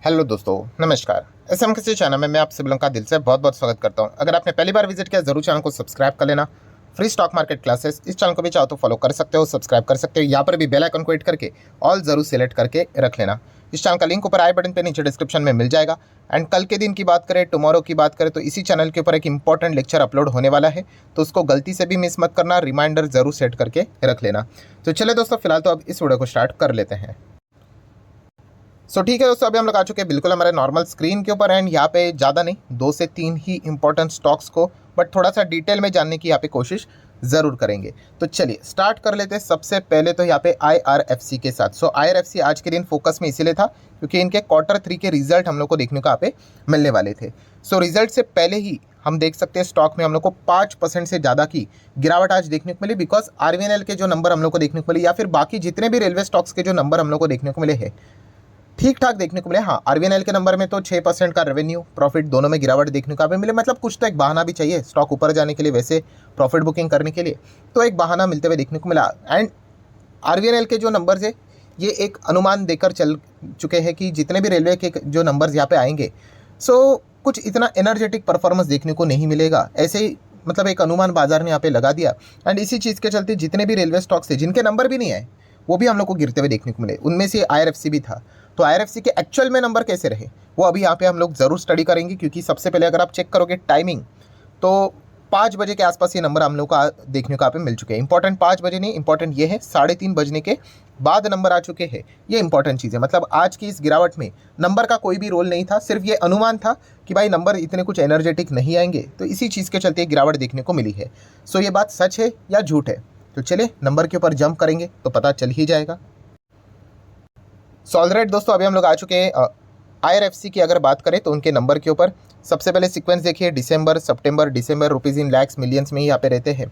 Hello दोस्तों, नमस्कार। SM किसी चैनल में मैं आप सभी लोगों का दिल से बहुत बहुत स्वागत करता हूं। अगर आपने पहली बार विजिट किया जरूर चैनल को सब्सक्राइब कर लेना। फ्री स्टॉक मार्केट क्लासेस इस चैनल को भी चाहो तो फॉलो कर सकते हो, सब्सक्राइब कर सकते हो। यहाँ पर भी बेल आइकन को हिट करके ऑल जरूर सेलेक्ट करके रख लेना। इस चैनल का लिंक ऊपर आई बटन पे नीचे डिस्क्रिप्शन में मिल जाएगा। एंड कल के दिन की बात करें, टुमारो की बात करें, तो इसी चैनल के ऊपर एक इंपॉर्टेंट लेक्चर अपलोड होने वाला है, तो उसको गलती से भी मिस मत करना, रिमाइंडर जरूर सेट करके रख लेना। तो चले दोस्तों, फिलहाल तो अब इस वीडियो को स्टार्ट कर लेते हैं। ठीक है दोस्तों, अभी हम लोग आ चुके हैं बिल्कुल हमारे नॉर्मल स्क्रीन के ऊपर। एंड यहाँ पे ज़्यादा नहीं, 2 से 3 ही इंपॉर्टेंट स्टॉक्स को बट थोड़ा सा डिटेल में जानने की यहाँ पे कोशिश ज़रूर करेंगे। तो चलिए स्टार्ट कर लेते हैं। सबसे पहले तो यहाँ पे IRFC के साथ। IRFC आज के दिन फोकस में इसीलिए था क्योंकि इनके Q3 के रिजल्ट हम लोग को देखने को यहाँ पे मिलने वाले थे। रिजल्ट से पहले ही हम देख सकते हैं स्टॉक में हम लोग को 5% से ज़्यादा की गिरावट आज देखने को मिली, बिकॉज RVNL के जो नंबर हम लोग को देखने को मिले या फिर बाकी जितने भी रेलवे स्टॉक्स के जो नंबर हम लोग को देखने को मिले हैं ठीक ठाक देखने को मिले। हाँ, RVNL के नंबर में तो 6% का रेवेन्यू प्रॉफिट दोनों में गिरावट देखने को मिले। मतलब कुछ तो एक बहाना भी चाहिए स्टॉक ऊपर जाने के लिए, वैसे प्रॉफिट बुकिंग करने के लिए तो एक बहाना मिलते हुए देखने को मिला। एंड RVNL के जो नंबर्स है ये एक अनुमान देकर चल चुके हैं कि जितने भी रेलवे के जो नंबर्स यहाँ पे आएंगे कुछ इतना एनर्जेटिक परफॉर्मेंस देखने को नहीं मिलेगा। ऐसे ही मतलब एक अनुमान बाजार ने यहाँ पे लगा दिया। एंड इसी चीज़ के चलते जितने भी रेलवे स्टॉक्स है जिनके नंबर भी नहीं आए वो भी हम लोग को गिरते हुए देखने को मिले, उनमें से IRFC भी था। तो IRFC के एक्चुअल में नंबर कैसे रहे वो अभी यहाँ पे हम लोग ज़रूर स्टडी करेंगे, क्योंकि सबसे पहले अगर आप चेक करोगे टाइमिंग तो 5 बजे के आसपास ये नंबर हम लोग का देखने को यहाँ पे मिल चुके हैं। इंपॉर्टेंट 5 बजे नहीं, इंपॉर्टेंट ये है 3:30 बजने के बाद नंबर आ चुके हैं। ये इंपॉर्टेंट चीज़ है। मतलब आज की इस गिरावट में नंबर का कोई भी रोल नहीं था, सिर्फ ये अनुमान था कि भाई नंबर इतने कुछ एनर्जेटिक नहीं आएंगे, तो इसी चीज़ के चलते गिरावट देखने को मिली है। ये बात सच है या झूठ है, तो चलिए नंबर के ऊपर जंप करेंगे तो पता चल ही जाएगा। ऑलराइट दोस्तों, अभी हम लोग आ चुके हैं IRFC की अगर बात करें तो उनके नंबर के ऊपर। सबसे पहले सीक्वेंस देखिए, दिसंबर सितंबर दिसंबर रुपीज़ इन लैक्स मिलियंस में ही यहाँ पे रहते हैं।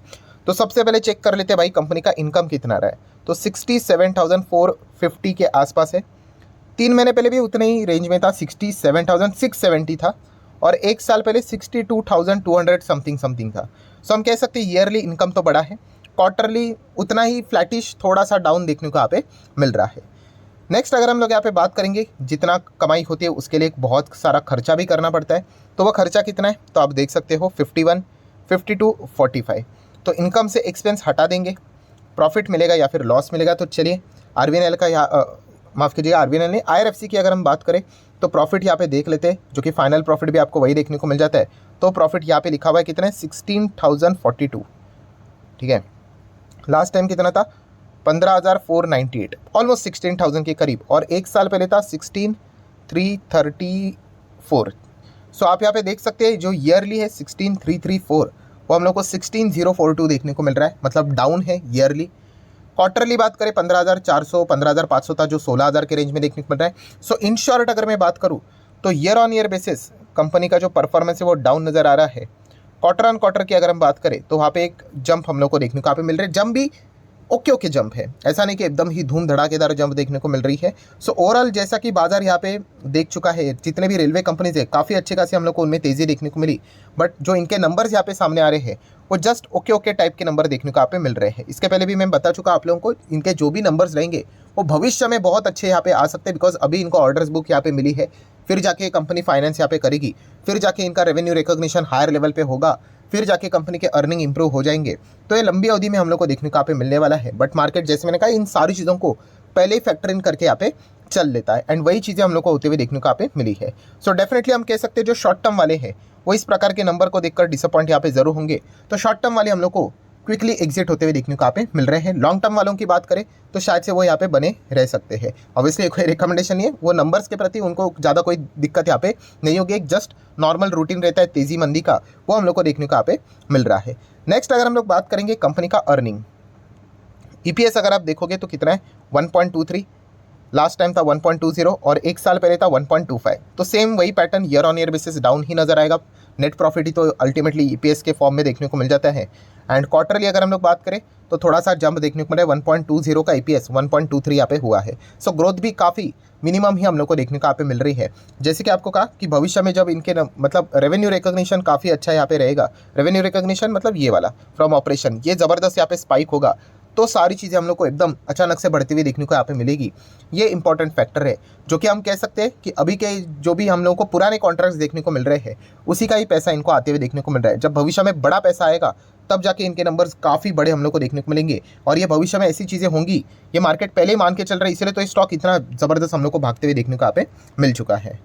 तो सबसे पहले चेक कर लेते हैं भाई कंपनी का इनकम कितना रहा है। तो 67,450 के आसपास है। 3 महीने पहले भी उतने ही रेंज में था, 67,670 था। और 1 साल पहले 62,200 समथिंग था। हम कह सकते हैं ईयरली इनकम तो बड़ा है, क्वार्टरली उतना ही फ्लैटिश, थोड़ा सा डाउन देखने को यहाँ पे मिल रहा है। नेक्स्ट अगर हम लोग यहाँ पे बात करेंगे, जितना कमाई होती है उसके लिए एक बहुत सारा खर्चा भी करना पड़ता है। तो वह खर्चा कितना है तो आप देख सकते हो 51, 52, 45। तो इनकम से एक्सपेंस हटा देंगे, प्रॉफिट मिलेगा या फिर लॉस मिलेगा। तो चलिए RVNL का यहाँ माफ़ कीजिएगा, RVNL ने IRFC की अगर हम बात करें तो प्रॉफिट यहाँ पे देख लेते हैं, जो कि फाइनल प्रॉफिट भी आपको वही देखने को मिल जाता है। तो प्रॉफिट यहाँ पे लिखा हुआ है कितना है, 16,042। ठीक है, लास्ट टाइम कितना था, 15,498, ऑलमोस्ट 16,000 के करीब। और 1 साल पहले था 16,334। आप यहाँ पे देख सकते हैं जो ईयरली है 16,334, वो हम लोग को 16,042 देखने को मिल रहा है, मतलब डाउन है ईयरली। क्वार्टरली बात करें 15,400 15,500 था, जो 16,000 के रेंज में देखने को मिल रहा है। इन शॉर्ट अगर मैं बात करूँ तो year on year basis company का जो परफॉर्मेंस है वो डाउन नज़र आ रहा है। क्वार्टर ऑन क्वार्टर की अगर हम बात करें तो वहाँ पे एक जंप हम लोग को देखने को यहाँ पे मिल रहा है। जंप भी ओके जंप है, ऐसा नहीं कि एकदम ही धूम धड़ाकेदार जंप देखने को मिल रही है। ओवरऑल जैसा कि बाजार यहाँ पे देख चुका है, जितने भी रेलवे कंपनीज है काफ़ी अच्छे खासी हम लोग को उनमें तेज़ी देखने को मिली। बट जो इनके नंबर्स यहाँ पे सामने आ रहे हैं वो जस्ट ओके टाइप के नंबर देखने को यहाँ पे मिल रहे हैं। इसके पहले भी मैं बता चुका आप लोगों को, इनके जो भी नंबर्स रहेंगे वो भविष्य में बहुत अच्छे यहाँ पे आ सकते हैं, बिकॉज अभी इनको ऑर्डर्स बुक यहाँ पे मिली है, फिर जाके कंपनी फाइनेंस यहाँ पे करेगी, फिर जाके इनका रेवेन्यू रिकॉग्निशन हायर लेवल पे होगा, फिर जाके कंपनी के अर्निंग इंप्रूव हो जाएंगे। तो ये लंबी अवधि में हम लोग को देखने को यहाँ पे मिलने वाला है। बट मार्केट जैसे मैंने कहा इन सारी चीज़ों को पहले ही फैक्टर इन करके यहाँ पे चल लेता है, एंड वही चीज़ें हम लोग को होते हुए देखने को यहाँ पे मिली है। डेफिनेटली हम कह सकते हैं जो शॉर्ट टर्म वाले हैं वो इस प्रकार के नंबर को देखकर डिसअपॉइंट यहाँ पे जरूर होंगे। तो शॉर्ट टर्म वाले हम लोग को क्विकली एग्जिट होते हुए देखने को यहाँ पे मिल रहे हैं। लॉन्ग टर्म वालों की बात करें तो शायद से वो यहाँ पे बने रह सकते हैं। ऑब्वियसली कोई रिकमेंडेशन नहीं है, वो नंबर्स के प्रति उनको ज़्यादा कोई दिक्कत यहाँ पे नहीं होगी। एक जस्ट नॉर्मल रूटीन रहता है तेज़ी मंदी का, वो हम लोग को देखने को यहाँ पे मिल रहा है। नेक्स्ट अगर हम लोग बात करेंगे कंपनी का अर्निंग, EPS अगर आप देखोगे तो कितना है, 1.23, लास्ट टाइम था 1.20 और 1 साल पहले था 1.25। तो सेम वही pattern, year on year basis down ही नजर आएगा। नेट प्रॉफिट ही तो अल्टीमेटली EPS के फॉर्म में देखने को मिल जाता है। एंड क्वार्टरली अगर हम लोग बात करें तो थोड़ा सा जंप देखने को मिला है, 1.20 का EPS 1.23 यहाँ पे हुआ है। ग्रोथ भी काफ़ी मिनिमम ही हम लोग को देखने को यहाँ पे मिल रही है। जैसे कि आपको कहा कि भविष्य में जब इनके मतलब रेवेन्यू रिकॉग्निशन काफ़ी अच्छा यहाँ पे रहेगा, रेवेन्यू रिकॉग्निशन मतलब ये वाला फ्रॉम ऑपरेशन, ये ज़बरदस्त यहाँ पे स्पाइक होगा, तो सारी चीज़ें हम लोग को एकदम अचानक से बढ़ती हुई देखने को यहाँ पे मिलेगी। ये इंपॉर्टेंट फैक्टर है जो कि हम कह सकते हैं कि अभी के जो भी हम लोगों को पुराने कॉन्ट्रैक्ट्स देखने को मिल रहे हैं उसी का ही पैसा इनको आते हुए देखने को मिल रहा है। जब भविष्य में बड़ा पैसा आएगा तब जाके इनके नंबर्स काफ़ी बड़े हम लोग को देखने को मिलेंगे, और ये भविष्य में ऐसी चीज़ें होंगी, ये मार्केट पहले ही मान के चल रहा है, इसलिए तो ये स्टॉक इतना ज़बरदस्त हम लोग को भागते हुए देखने को यहाँ पे मिल चुका है।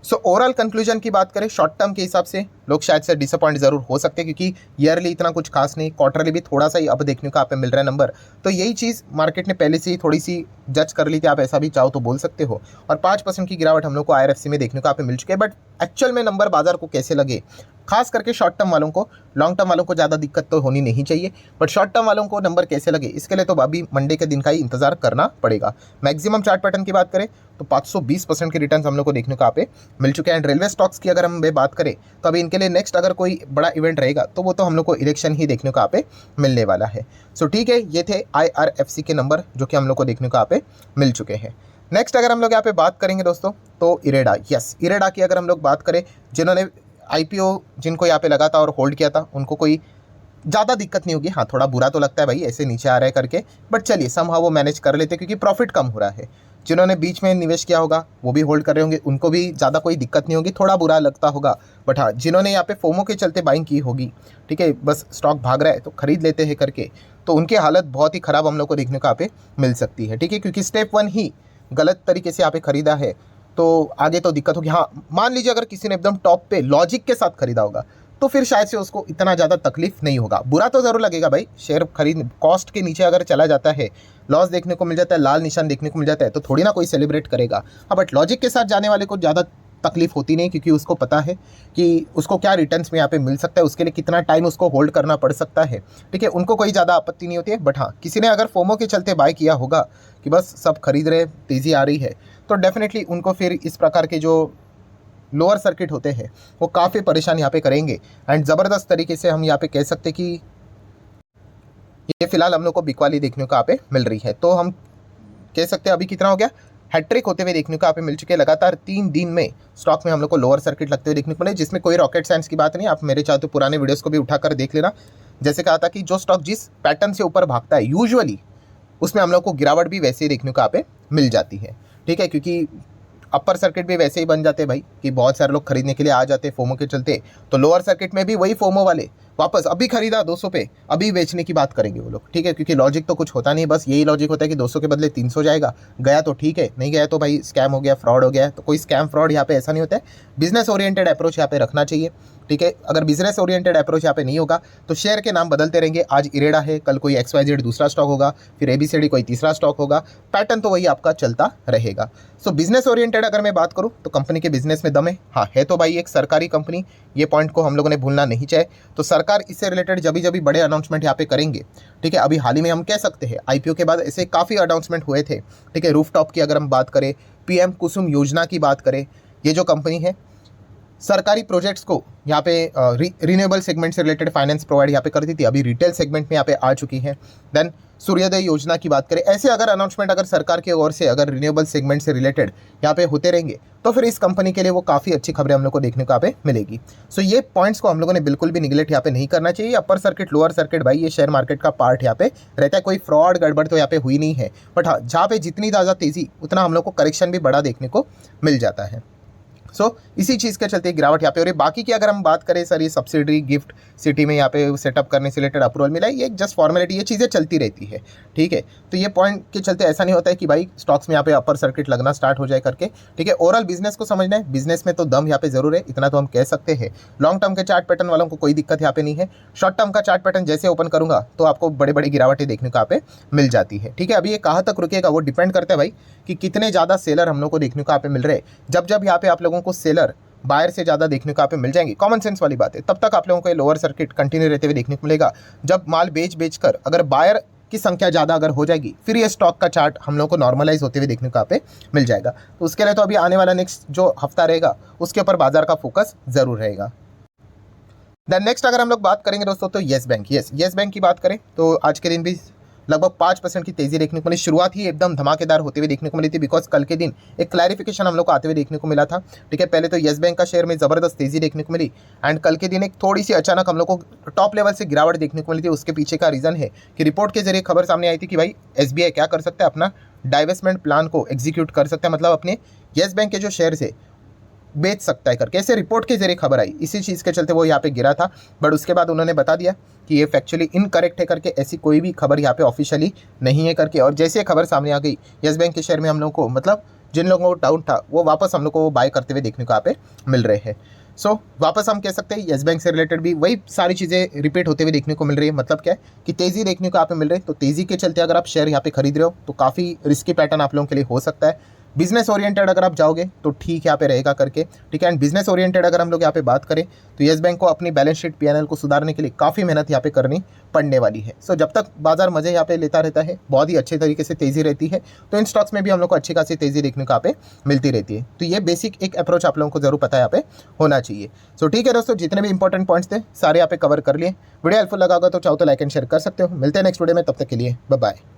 सो ओवरऑल कंक्लूजन की बात करें, शॉर्ट टर्म के हिसाब से लोग शायद से डिसअपॉइंट जरूर हो सकते हैं, क्योंकि ईयरली इतना कुछ खास नहीं, क्वार्टरली भी थोड़ा सा ही अब देखने को आप पे मिल रहा है नंबर। तो यही चीज़ मार्केट ने पहले से ही थोड़ी सी जज कर ली थी, आप ऐसा भी चाहो तो बोल सकते हो। और 5% की गिरावट हम लोग को IRFC में देखने को आप पे मिल चुके हैं। बट एक्चुअल में नंबर बाजार को कैसे लगे, खास करके शॉर्ट टर्म वालों को, लॉन्ग टर्म वालों को ज़्यादा दिक्कत तो होनी नहीं चाहिए, बट शॉर्ट टर्म वालों को नंबर कैसे लगे इसके लिए तो अभी मंडे के दिन का ही इंतजार करना पड़ेगा। मैक्सिमम चार्ट पैटर्न की बात करें तो 520% के रिटर्न हम लोग को देखने को यहाँ पे मिल चुके हैं। एंड रेलवे स्टॉक्स की अगर हम बात करें तो अभी इनके लिए नेक्स्ट अगर कोई बड़ा इवेंट रहेगा तो वो तो हम लोग को इलेक्शन ही देखने को यहाँ पे मिलने वाला है। सो ठीक है, ये थे IRFC के नंबर जो कि हम लोग को देखने को यहाँ पे मिल चुके हैं। नेक्स्ट अगर हम लोग यहाँ पे बात करेंगे दोस्तों तो इरेडा, यस इरेडा की अगर हम लोग बात करें, जिन्होंने IPO जिनको यहाँ पे लगा था और होल्ड किया था उनको कोई ज़्यादा दिक्कत नहीं होगी। हाँ, थोड़ा बुरा तो लगता है भाई ऐसे नीचे आ रहा है करके, बट चलिए समहाउ वो मैनेज कर लेते क्योंकि प्रॉफिट कम हो रहा है। जिन्होंने बीच में निवेश किया होगा वो भी होल्ड कर रहे होंगे, उनको भी ज़्यादा कोई दिक्कत नहीं होगी, थोड़ा बुरा लगता होगा। बट हाँ, जिन्होंने यहाँ पे फोमो के चलते बाइंग की होगी, ठीक है, बस स्टॉक भाग रहा है तो खरीद लेते हैं करके, तो उनकी हालत बहुत ही ख़राब हम लोग को देखने को यहाँ पे मिल सकती है। ठीक है, क्योंकि स्टेप 1 ही गलत तरीके से यहाँ पे खरीदा है तो आगे तो दिक्कत होगी। हाँ, मान लीजिए अगर किसी ने एकदम टॉप पे लॉजिक के साथ खरीदा होगा तो फिर शायद से उसको इतना ज़्यादा तकलीफ नहीं होगा। बुरा तो ज़रूर लगेगा भाई, शेयर खरीद कॉस्ट के नीचे अगर चला जाता है, लॉस देखने को मिल जाता है, लाल निशान देखने को मिल जाता है, तो थोड़ी ना कोई सेलिब्रेट करेगा। हाँ, बट लॉजिक के साथ जाने वाले को ज़्यादा तकलीफ होती नहीं, क्योंकि उसको पता है कि उसको क्या रिटर्न्स में यहाँ पे मिल सकता है, उसके लिए कितना टाइम उसको होल्ड करना पड़ सकता है। ठीक है, उनको कोई ज़्यादा आपत्ति नहीं होती है। बट हाँ, किसी ने अगर फोमो के चलते बाय किया होगा कि बस सब खरीद रहे, तेज़ी आ रही है, तो डेफिनेटली उनको फिर इस प्रकार के जो लोअर सर्किट होते हैं वो काफ़ी परेशान यहाँ पे करेंगे। एंड ज़बरदस्त तरीके से हम यहाँ पे कह सकते कि ये फिलहाल हम लोग को बिकवाली देखने को यहाँ पे मिल रही है। तो हम कह सकते हैं अभी कितना हो गया, हैट्रिक होते हुए देखने को यहाँ पे मिल चुके हैं। लगातार 3 दिन में स्टॉक में हम लोग को लोअर सर्किट लगते हुए देखने को मिले, जिसमें कोई रॉकेट साइंस की बात नहीं। आप मेरे चाहे तो पुराने वीडियोस को भी उठाकर देख लेना। जैसे कहा था कि जो स्टॉक जिस पैटर्न से ऊपर भागता है यूजुअली उसमें हम लोग को गिरावट भी वैसे ही देखने को यहाँ पे मिल जाती है। ठीक है, क्योंकि अपर सर्किट भी वैसे ही बन जाते हैं भाई कि बहुत सारे लोग खरीदने के लिए आ जाते हैं फोमो के चलते, तो लोअर सर्किट में भी वही फोमो वाले वापस अभी खरीदा 200 पे अभी बेचने की बात करेंगे वो लोग। ठीक है, क्योंकि लॉजिक तो कुछ होता नहीं, बस यही लॉजिक होता है कि 200 के बदले 300 जाएगा, गया तो ठीक है, नहीं गया तो भाई स्कैम हो गया, फ्रॉड हो गया। तो कोई स्कैम फ्रॉड यहाँ पे ऐसा नहीं होता है। बिजनेस ओरिएंटेड अप्रोच यहाँ पे रखना चाहिए। ठीक है, अगर बिजनेस ओरिएंटेड अप्रोच यहाँ पे नहीं होगा तो शेयर के नाम बदलते रहेंगे। आज इरेडा है, कल कोई XYZ दूसरा स्टॉक होगा, फिर ABCD कोई तीसरा स्टॉक होगा, पैटर्न तो वही आपका चलता रहेगा। सो बिजनेस ओरिएंटेड अगर मैं बात करूँ तो कंपनी के बिजनेस में दम है। हाँ, है तो भाई एक सरकारी कंपनी, ये पॉइंट को हम लोगों ने भूलना नहीं चाहिए। तो सरकार इससे रिलेटेड जब भी बड़े अनाउंसमेंट यहाँ पे करेंगे, ठीक है, अभी हाल ही में हम कह सकते हैं IPO के बाद ऐसे काफ़ी अनाउंसमेंट हुए थे। ठीक है, रूफटॉप की अगर हम बात करें, PM कुसुम योजना की बात करें, ये जो कंपनी है सरकारी प्रोजेक्ट्स को यहाँ पे रिन्यूएबल सेगमेंट से रिलेटेड फाइनेंस प्रोवाइड यहाँ पे करती थी, अभी रिटेल सेगमेंट में यहाँ पे आ चुकी है। देन सूर्योदय योजना की बात करें, ऐसे अगर अनाउंसमेंट अगर सरकार की ओर से अगर रिन्यूएबल सेगमेंट से रिलेटेड यहाँ पे होते रहेंगे तो फिर इस कंपनी के लिए वो काफ़ी अच्छी खबरें हम लोग को देखने को यहाँ पे मिलेगी। सो ये पॉइंट्स को हम लोगों ने बिल्कुल भी निगलेक्ट यहाँ पे नहीं करना चाहिए। अपर सर्किट लोअर सर्किट भाई ये शेयर मार्केट का पार्ट यहाँ पे रहता है, कोई फ्रॉड गड़बड़ तो यहाँ पे हुई नहीं है। बट हाँ, जहाँ पे जितनी ज़्यादा तेज़ी उतना हम लोग को करेक्शन भी बड़ा देखने को मिल जाता है। सो इसी चीज़ के चलते गिरावट यहाँ पे। और ये बाकी की अगर हम बात करें सर, ये सब्सिडरी गिफ्ट सिटी में यहाँ पे सेटअप करने से रिलेटेड अप्रूवल मिला है, ये जस्ट फॉर्मेलिटी, ये चीज़ें चलती रहती है। ठीक है, तो ये पॉइंट के चलते ऐसा नहीं होता है कि भाई स्टॉक्स में यहाँ पे अपर सर्किट लगना स्टार्ट हो जाए करके। ठीक है, ओवरऑल बिजनेस को समझना है, बिजनेस में तो दम यहाँ पे जरूर है, इतना तो हम कह सकते हैं। लॉन्ग टर्म के चार्ट पैटर्न वालों को कोई दिक्कत यहाँ पे नहीं है। शॉर्ट टर्म का चार्ट पैटर्न जैसे ओपन करूँगा तो आपको बड़े बड़ी गिरावटें देखने को यहाँ पे मिल जाती है। ठीक है, अभी ये कहाँ तक रुकेगा वो डिपेंड करता है भाई कि कितने ज़्यादा सेलर हम लोग को देखने को यहाँ पे मिल रहे हैं। जब यहाँ पे आप लोगों को सेलर बायर से ज़्यादा देखने को यहाँ पे मिल जाएंगे, कॉमन सेंस वाली बात है, तब तक आप लोगों को ये लोअर सर्किट कंटिन्यू रहते हुए देखने को मिलेगा। जब माल बेच कर अगर बायर की संख्या ज़्यादा अगर हो जाएगी फिर ये स्टॉक का चार्ट हम लोग को नॉर्मलाइज होते हुए देखने को यहाँ पे मिल जाएगा। तो उसके लिए तो अभी आने वाला नेक्स्ट जो हफ्ता रहेगा उसके ऊपर बाजार का फोकस जरूर रहेगा। देन नेक्स्ट अगर हम लोग बात करेंगे दोस्तों तो येस बैंक की बात करें तो आज के दिन भी लगभग 5% की तेजी देखने को मिली। शुरुआत ही एकदम धमाकेदार होते हुए देखने को मिली थी, बिकॉज कल के दिन एक क्लैरिफिकेशन हम लोग को आते हुए देखने को मिला था। ठीक है, पहले तो येस बैंक का शेयर में ज़बरदस्त तेजी देखने को मिली एंड कल के दिन एक थोड़ी सी अचानक हम लोग को टॉप लेवल से गिरावट देखने को मिली थी। उसके पीछे का रीज़न है कि रिपोर्ट के जरिए खबर सामने आई थी कि भाई SBI क्या कर सकता है, अपना डाइवेस्टमेंट प्लान को एग्जीक्यूट कर सकता है, मतलब अपने येस बैंक के जो शेयर है बेच सकता है करके, ऐसे रिपोर्ट के जरिए खबर आई। इसी चीज़ के चलते वो यहाँ पे गिरा था, बट उसके बाद उन्होंने बता दिया कि ये फैक्चुअली इनकरेक्ट है करके, ऐसी कोई भी खबर यहाँ पे ऑफिशियली नहीं है करके। और जैसे खबर सामने आ गई, येस बैंक के शेयर में हम लोग को, मतलब जिन लोगों को डाउन था वो वापस हम लोग को बाय करते हुए देखने को यहाँ पे मिल रहे हैं। सो वापस हम कह सकते हैं येस बैंक से रिलेटेड भी वही सारी चीज़ें रिपीट होते हुए देखने को मिल रही है। मतलब क्या है कि तेज़ी देखने को यहाँ पे मिल रही है, तो तेज़ी के चलते अगर आप शेयर यहाँ पे खरीद रहे हो तो काफ़ी रिस्की पैटर्न आप लोगों के लिए हो सकता है। बिजनेस ओरिएंटेड अगर आप जाओगे तो ठीक यहाँ पे रहेगा करके। ठीक है, एंड बिजनेस ओरिएंटेड अगर हम लोग यहाँ पे बात करें तो येस बैंक को अपनी बैलेंस शीट PNL को सुधारने के लिए काफ़ी मेहनत यहाँ पे करनी पड़ने वाली है। सो जब तक बाजार मजे यहाँ पे लेता रहता है, बहुत ही अच्छे तरीके से तेज़ी रहती है, तो इन स्टॉक्स में भी हम लोग को अच्छी खासी तेज़ी देखने को यहाँ पे मिलती रहती है। तो ये बेसिक एक अप्रोच आप लोगों को जरूर पता है यहाँ पे होना चाहिए। सो ठीक है दोस्तों, जितने भी इंपॉर्टेंट पॉइंट्स थे सारे यहाँ पे कवर कर लिए। वीडियो हेल्पफुल लगा होगा तो चाहो तो लाइक एंड शेयर कर सकते हो। मिलते हैं नेक्स्ट वीडियो में, तब तक के लिए बाय बाय।